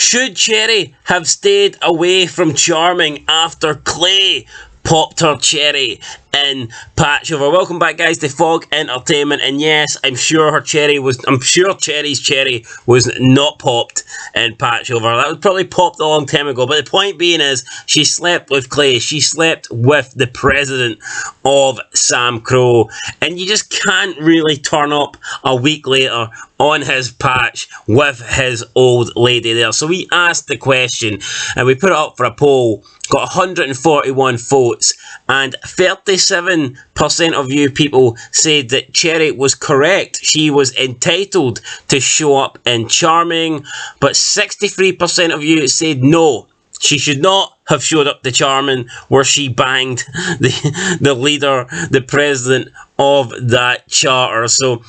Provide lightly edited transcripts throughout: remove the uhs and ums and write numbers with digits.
Should Cherry have stayed away from Charming after Clay popped her cherry in Patchover? Welcome back, guys, to Fog Entertainment. And yes, I'm sure Cherry's cherry was not popped in Patchover. That was probably popped a long time ago. But the point being is, she slept with Clay. She slept with the president of Sam Crow. And you just can't really turn up a week later on his patch with his old lady there. So we asked the question and we put it up for a poll. Got 141 votes, and 37% of you people said that Cherry was correct. She was entitled to show up in Charming, but 63% of you said no. She should not have showed up to Charming, where she banged the leader, the president of that charter. So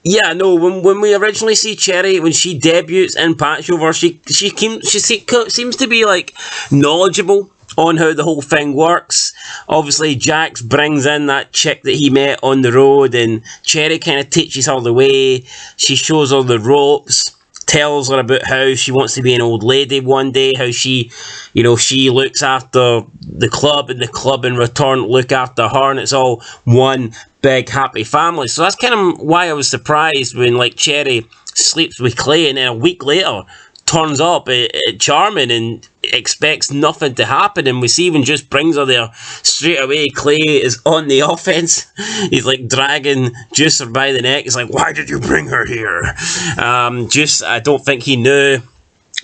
yeah, no, when we originally see Cherry, when she debuts in Patchover, she seems to be like knowledgeable on how the whole thing works. Obviously, Jax brings in that chick that he met on the road, and Cherry kind of teaches her the way. She shows her the ropes, tells her about how she wants to be an old lady one day, how she looks after the club, and the club in return look after her, and it's all one big happy family. So that's kind of why I was surprised when, like, Cherry sleeps with Clay, and then a week later turns up at Charming and expects nothing to happen, and we see even just brings her there straight away. Clay is on the offense. He's like dragging Juicer by the neck. He's like, why did you bring her here? I don't think he knew.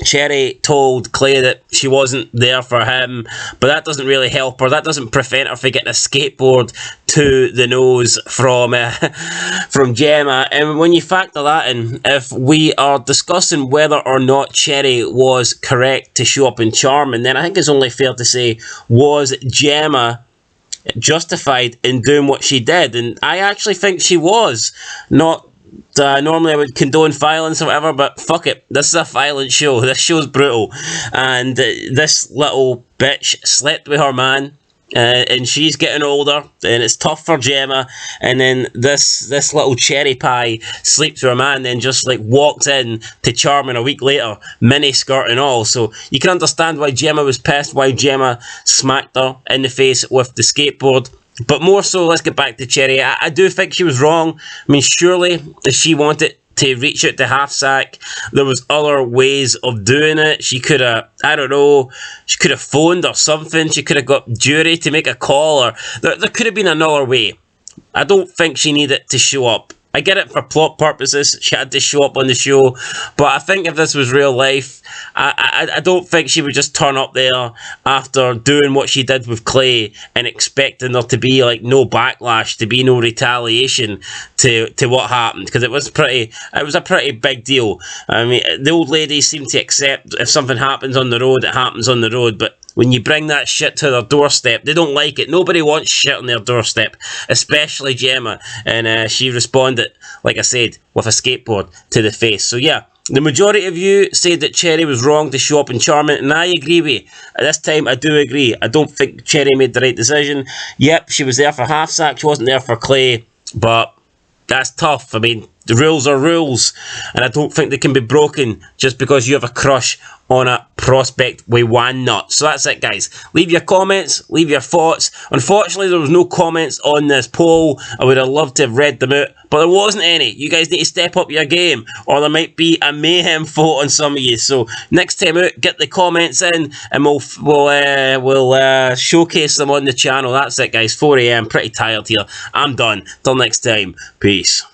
Cherry told Clay that she wasn't there for him, but that doesn't really help her. That doesn't prevent her from getting a skateboard to the nose from Gemma. And when you factor that in, if we are discussing whether or not Cherry was correct to show up in Charming, then I think it's only fair to say, was Gemma justified in doing what she did? And I actually think she was. Not normally I would condone violence or whatever, but fuck it, this is a violent show. This show's brutal, and this little bitch slept with her man, and she's getting older, and it's tough for Gemma. And then this little cherry pie sleeps with her man, then just like walks in to Charming a week later, mini skirt and all. So you can understand why Gemma was pissed, why Gemma smacked her in the face with the skateboard. But more so, let's get back to Cherry. I do think she was wrong. I mean, surely if she wanted to reach out to Half Sack, there was other ways of doing it. She could have, I don't know, she could have phoned or something. She could have got Jury to make a call, or there could have been another way. I don't think she needed to show up. I get it for plot purposes, she had to show up on the show, but I think if this was real life, I don't think she would just turn up there after doing what she did with Clay and expecting there to be like no backlash, to be no retaliation to what happened, because it was a pretty big deal. I mean, the old ladies seem to accept if something happens on the road, it happens on the road, but when you bring that shit to their doorstep, they don't like it. Nobody wants shit on their doorstep, especially Gemma. And she responded, like I said, with a skateboard to the face. So yeah, the majority of you said that Cherry was wrong to show up in Charming, and I agree with you. At this time, I do agree. I don't think Cherry made the right decision. Yep, she was there for Half Sack, she wasn't there for Clay, but that's tough. I mean, the rules are rules, and I don't think they can be broken just because you have a crush on a prospect with one nut. So that's it, guys. Leave your comments, leave your thoughts. Unfortunately, there was no comments on this poll. I would have loved to have read them out, but there wasn't any. You guys need to step up your game, or there might be a mayhem vote on some of you. So next time out, get the comments in, and we'll showcase them on the channel. That's it, guys. 4 AM, pretty tired here. I'm done. Till next time, peace.